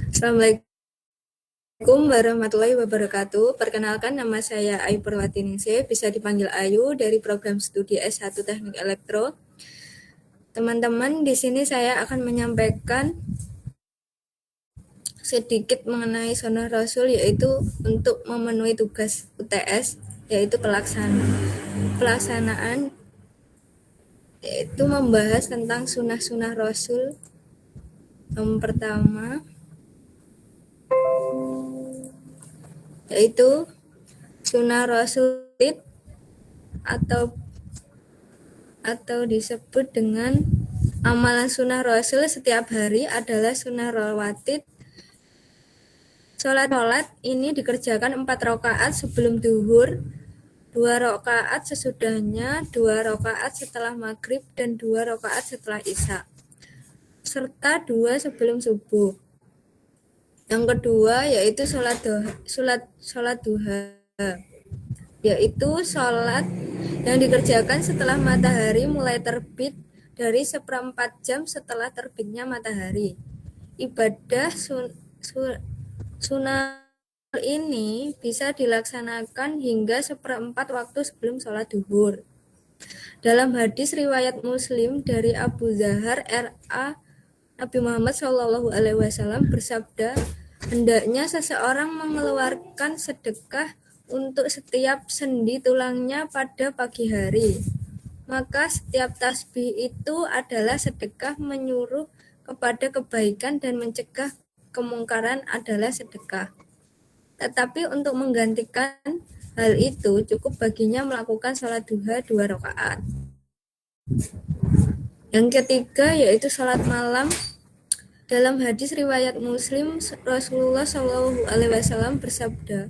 Assalamualaikum warahmatullahi wabarakatuh. Perkenalkan, nama saya Ayu Purwatiningsih, bisa dipanggil Ayu, dari program studi S1 Teknik Elektro. Teman-teman, di sini saya akan menyampaikan sedikit mengenai Sunnah Rasul, yaitu untuk memenuhi tugas UTS, yaitu pelaksanaan, yaitu membahas tentang sunnah-sunnah Rasul. Yang pertama, yaitu sunnah Rasul atau disebut dengan amalan sunnah Rasul setiap hari adalah sunnah rawatib. Sholat ini dikerjakan 4 rakaat sebelum duhur, 2 rakaat sesudahnya, 2 rakaat setelah maghrib, dan 2 rakaat setelah isya, serta 2 sebelum subuh. Yang kedua yaitu sholat duha, yaitu sholat yang dikerjakan setelah matahari mulai terbit dari 1/4 jam setelah terbitnya matahari. Ibadah sunnah ini bisa dilaksanakan hingga 1/4 waktu sebelum sholat duhur. Dalam hadis riwayat Muslim dari Abu Zahar R.A., Nabi Muhammad SAW bersabda, hendaknya seseorang mengeluarkan sedekah untuk setiap sendi tulangnya pada pagi hari. Maka setiap tasbih itu adalah sedekah, menyuruh kepada kebaikan dan mencegah kemungkaran adalah sedekah. Tetapi untuk menggantikan hal itu, cukup baginya melakukan sholat duha 2 rakaat. Yang ketiga yaitu sholat malam. Dalam hadis riwayat Muslim, Rasulullah SAW bersabda,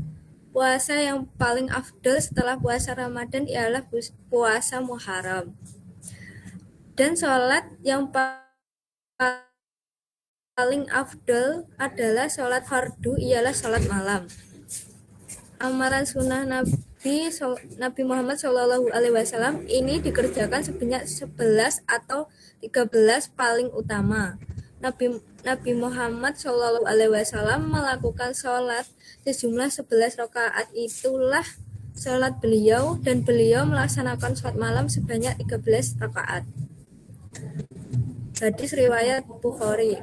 puasa yang paling afdal setelah puasa Ramadan ialah puasa Muharram. Dan sholat yang paling afdal adalah sholat fardu, ialah sholat malam. Amalan sunnah Nabi Muhammad SAW ini dikerjakan sebanyak 11 atau 13 paling utama. Nabi Muhammad SAW melakukan sholat sejumlah 11 rakaat, itulah sholat beliau, dan beliau melaksanakan sholat malam sebanyak 13 rakaat. Hadis riwayat Bukhari.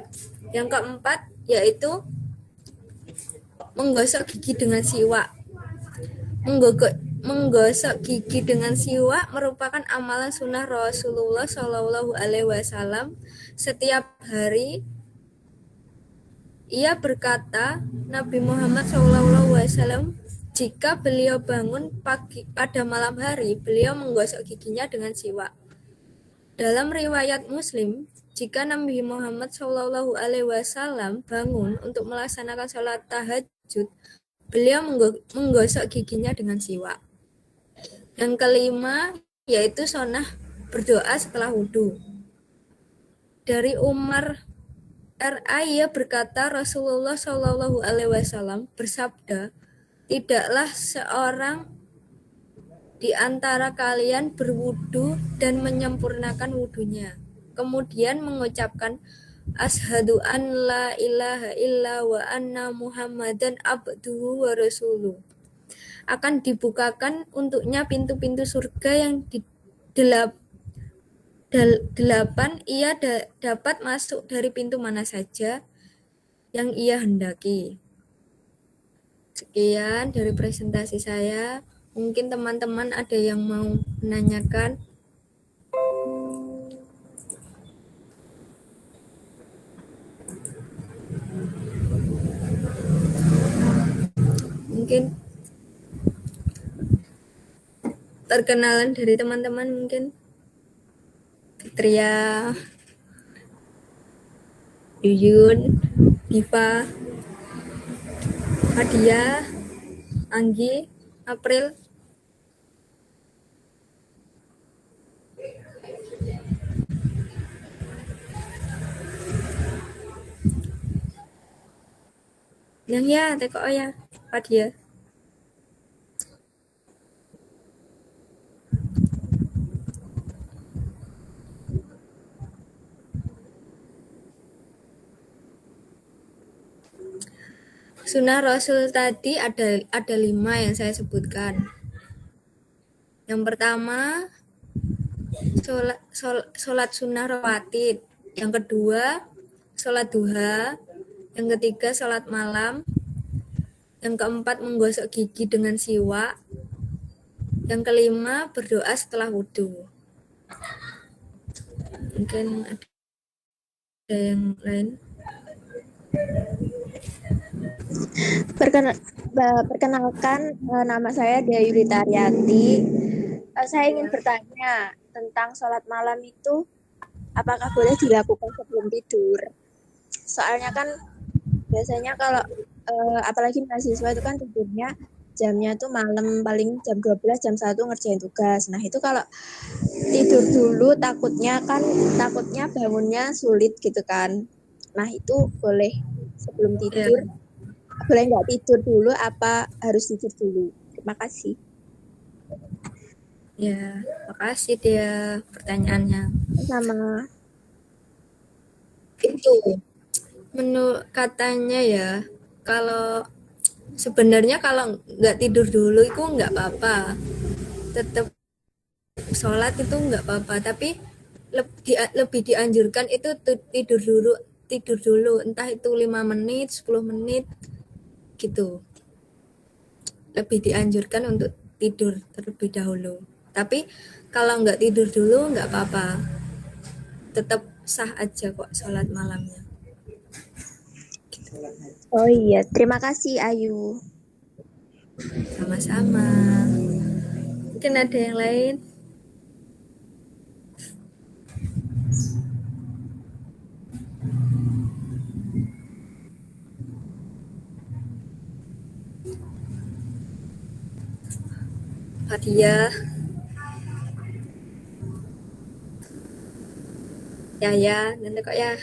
Yang keempat yaitu menggosok gigi dengan siwak. Menggosok gigi dengan siwak merupakan amalan sunnah Rasulullah SAW setiap hari. Ia berkata, Nabi Muhammad SAW, jika beliau bangun pagi pada malam hari, beliau menggosok giginya dengan siwak. Dalam riwayat Muslim, jika Nabi Muhammad SAW bangun untuk melaksanakan sholat tahajud, beliau menggosok giginya dengan siwak. Yang kelima yaitu sunnah berdoa setelah wudhu. Dari Umar R.A. ia berkata, Rasulullah SAW bersabda, tidaklah seorang di antara kalian berwudu dan menyempurnakan wudunya, kemudian mengucapkan asyhadu an la ilaha illa wa anna muhammadan abduhu wa rasuluh, akan dibukakan untuknya pintu-pintu surga yang delapan. Ia dapat masuk dari pintu mana saja yang ia hendaki. Sekian dari presentasi saya. Mungkin teman-teman ada yang mau menanyakan. Mungkin perkenalan dari teman-teman, mungkin Fitria, Yuyun, Diva, Fadia, Anggi, April. Yang ya, teko ya, Fadia. Sunnah Rasul tadi ada 5 yang saya sebutkan. Yang pertama, sholat sunnah rawatib. Yang kedua, sholat duha. Yang ketiga, sholat malam. Yang keempat, menggosok gigi dengan siwak. Yang kelima, berdoa setelah wudhu. Mungkin ada yang lain. Perkenalkan, nama saya Dea Yulita Aryati. Saya ingin bertanya tentang sholat malam itu apakah boleh dilakukan sebelum tidur? Soalnya kan biasanya kalau apalagi mahasiswa itu kan tidurnya jamnya tuh malam, paling jam 12, jam 1 ngerjain tugas. Nah, itu kalau tidur dulu takutnya bangunnya sulit gitu kan. Nah, itu boleh sebelum Ya, tidur, boleh nggak tidur dulu apa harus tidur dulu? Terima kasih. ya, makasih dia pertanyaannya. Sama. Itu menurut katanya ya, kalau sebenarnya kalau nggak tidur dulu itu nggak apa-apa, tetap sholat itu nggak apa-apa, tapi lebih dianjurkan itu tidur dulu entah itu 5 menit 10 menit gitu, lebih dianjurkan untuk tidur terlebih dahulu. Tapi kalau nggak tidur dulu nggak apa-apa, tetap sah aja kok sholat malamnya. Oh iya, terima kasih Ayu. Sama-sama. Mungkin ada yang lain. Fadia, ya, nanti kok ya.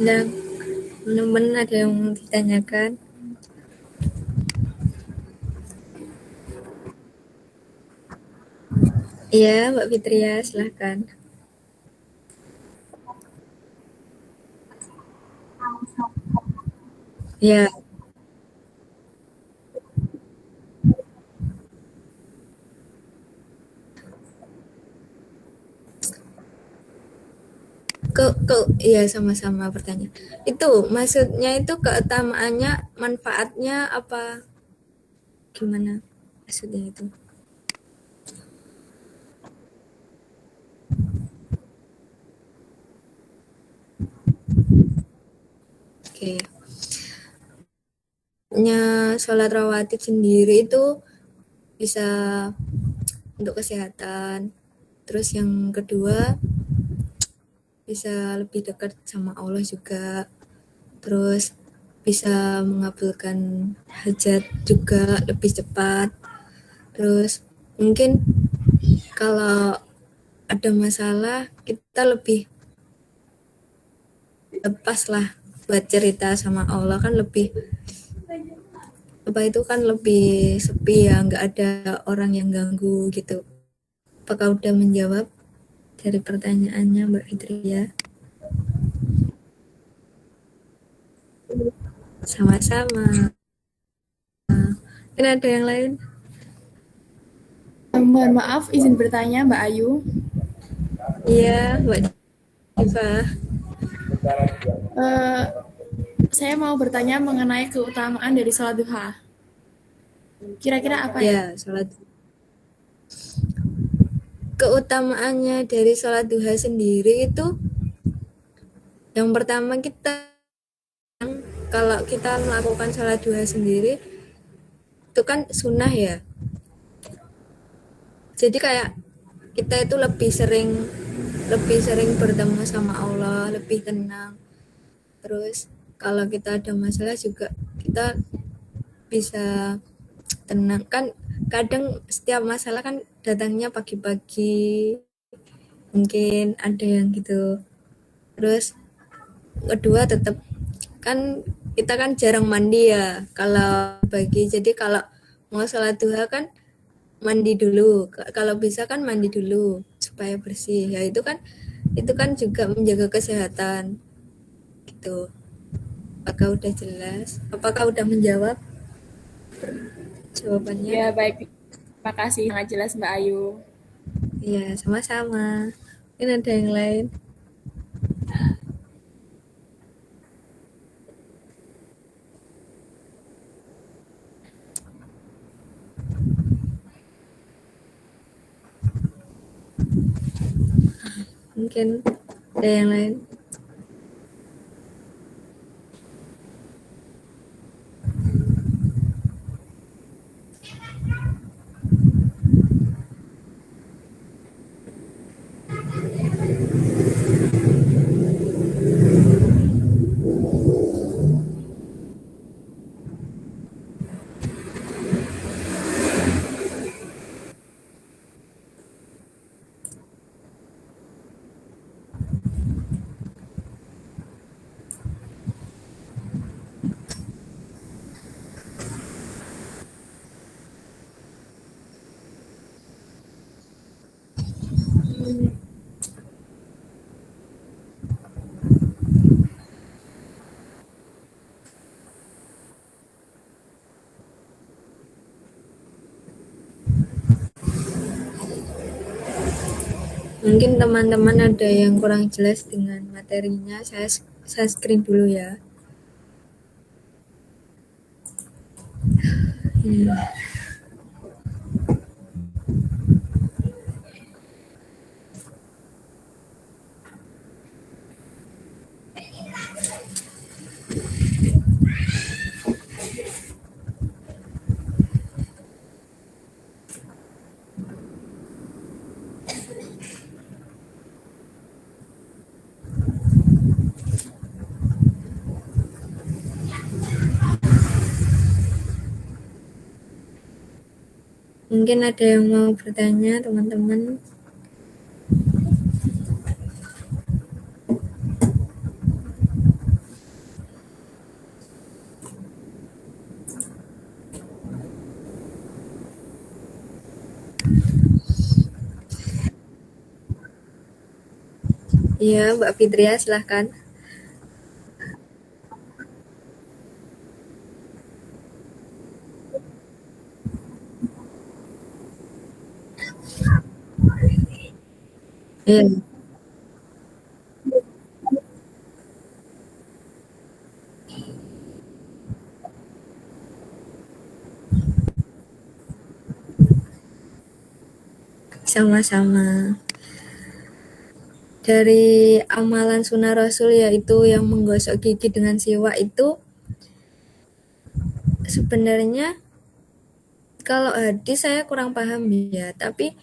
Nah, teman-teman ada yang mau ditanyakan? Iya, Mbak Fitria, silahkan. Ya, iya sama-sama pertanyaan. Itu maksudnya itu keutamaannya, manfaatnya apa gimana? Maksudnya itu. Oke. Nya sholat rawatib sendiri itu bisa untuk kesehatan. Terus yang kedua bisa lebih dekat sama Allah juga. Terus bisa mengabulkan hajat juga lebih cepat. Terus mungkin kalau ada masalah kita lebih lepas lah buat cerita sama Allah, kan lebih apa itu kan lebih sepi ya, nggak ada orang yang ganggu gitu. Apakah udah menjawab dari pertanyaannya Mbak Fitri ya? Sama-sama. Mungkin ada yang lain? Mohon maaf, izin bertanya Mbak Ayu. Iya, Mbak Diva. Eh, saya mau bertanya mengenai keutamaan dari sholat duha. Kira-kira apa ya? Ya, sholat. Keutamaannya dari sholat duha sendiri itu, yang pertama kita, kalau kita melakukan sholat duha sendiri, itu kan sunnah ya. Jadi kayak kita itu lebih sering bertemu sama Allah, lebih tenang. Terus kalau kita ada masalah juga kita bisa tenang kan. Kadang setiap masalah kan datangnya pagi-pagi, mungkin ada yang gitu. Terus kedua tetap kan kita kan jarang mandi ya kalau pagi, jadi kalau mau sholat duha kan mandi dulu, kalau bisa kan mandi dulu supaya bersih ya. Itu kan juga menjaga kesehatan gitu. Apakah udah jelas? Apakah udah menjawab jawabannya? Ya, baik. Terima kasih. Sangat jelas Mbak Ayu. Iya, sama-sama. Mungkin ada yang lain? Mungkin ada yang lain? Mungkin teman-teman ada yang kurang jelas dengan materinya, saya screen dulu ya. Mungkin ada yang mau bertanya, teman-teman? Iya, Mbak Fitria, silahkan. Iya, sama-sama. Dari amalan sunnah Rasul yaitu yang menggosok gigi dengan siwak itu, sebenarnya kalau hadis saya kurang paham ya, tapi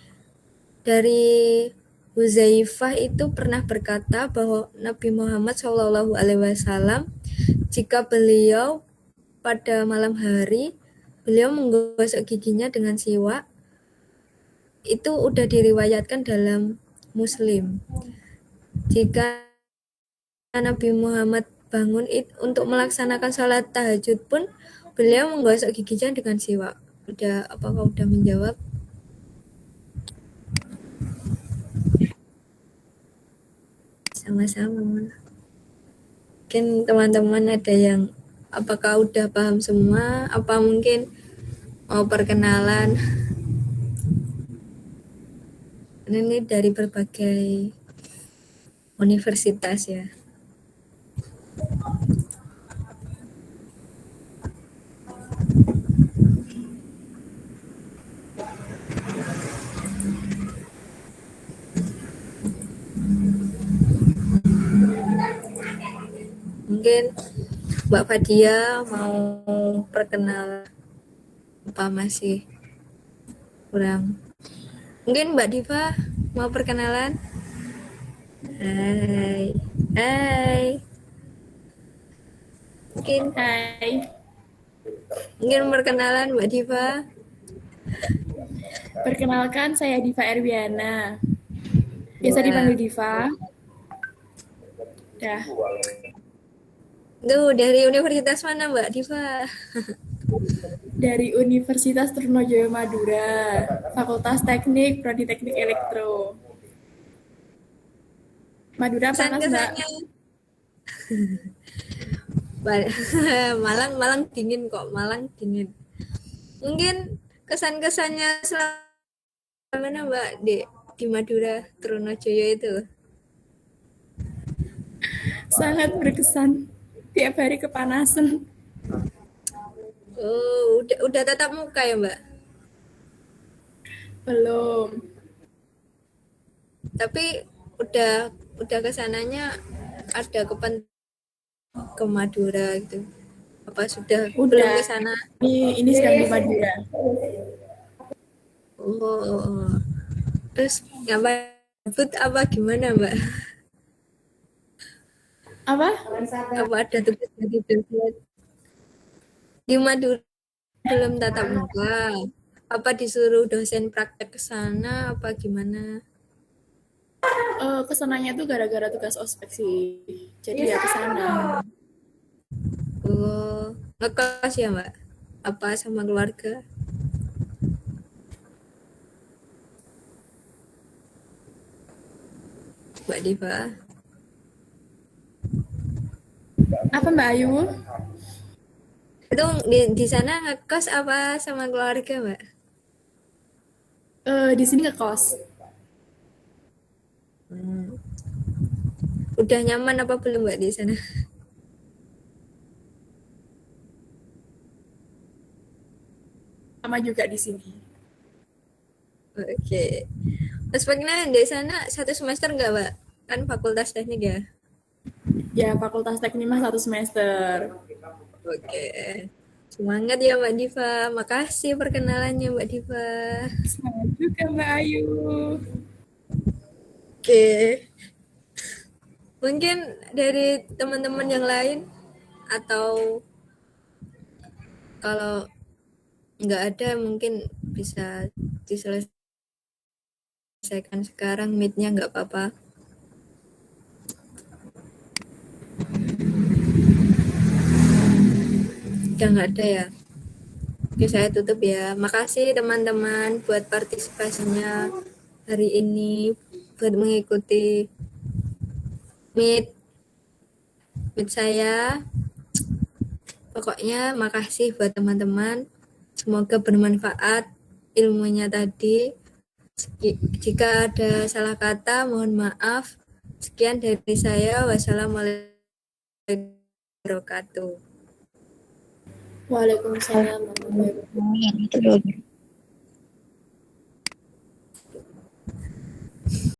dari Huzaifah itu pernah berkata bahwa Nabi Muhammad SAW, jika beliau pada malam hari beliau menggosok giginya dengan siwak, itu udah diriwayatkan dalam Muslim. Jika Nabi Muhammad bangun untuk melaksanakan sholat tahajud pun beliau menggosok giginya dengan siwak. Apakah udah menjawab? Sama-sama. Mungkin teman-teman ada yang apakah udah paham semua? Apa mungkin mau perkenalan. Ini dari berbagai universitas ya. Mungkin Mbak Fadia mau perkenalan apa masih kurang? Mungkin Mbak Diva mau perkenalan? Hai. Hai. Mungkin Hai, perkenalan Mbak Diva. perkenalkan saya Diva Erwiana. Biasa Ya. dipanggil Diva. Dah, Tuh, dari universitas mana Mbak Diva? dari Universitas Trunojoyo Madura, Fakultas Teknik, Prodi Teknik Elektro. Madura panas, Mbak. Kesan-kesannya Malang Malang dingin kok, Malang dingin. Mungkin kesan-kesannya selama mana Mbak di Madura Trunojoyo itu? Sangat berkesan. Tiap hari kepanasan. Oh, udah tatap muka ya Mbak. Belum. Tapi udah kesananya ada ke Madura gitu. Apa sudah belum Udah. ke sana? Ini sedang di Madura. Oh. Terus nyambut apa gimana Mbak? Apa? Apa ada tugas dari dosen? Di Madura belum tatap muka. Apa disuruh dosen praktek ke sana apa gimana? Kesananya tuh gara-gara tugas ospek sih. Jadi ya kesana. Oh, ngekos ya Mbak? Apa sama keluarga? Mbak Diva? Apa Mbak Ayu? Itu di sana ngekos apa sama keluarga Mbak? Di sini ngekos. Hmm. Udah nyaman apa belum Mbak di sana? Sama juga di sini. Oke. Aspeknya di sana 1 semester nggak Mbak? Kan fakultas teknik ya? Ya, Fakultas Teknik mah 1 semester. Oke. Semangat ya Mbak Diva. Makasih perkenalannya Mbak Diva. Semangat juga Mbak Ayu. Oke. Mungkin dari teman-teman yang lain atau kalau nggak ada mungkin bisa diselesaikan sekarang meet-nya nggak apa-apa. Udah nggak ada ya. Oke, saya tutup ya. Makasih teman-teman buat partisipasinya hari ini, buat mengikuti meet saya. Pokoknya makasih buat teman-teman. Semoga bermanfaat ilmunya tadi. Jika ada salah kata, mohon maaf. Sekian dari saya. Wassalamualaikum warahmatullahi wabarakatuh. Waalaikumsalam warahmatullahi wabarakatuh.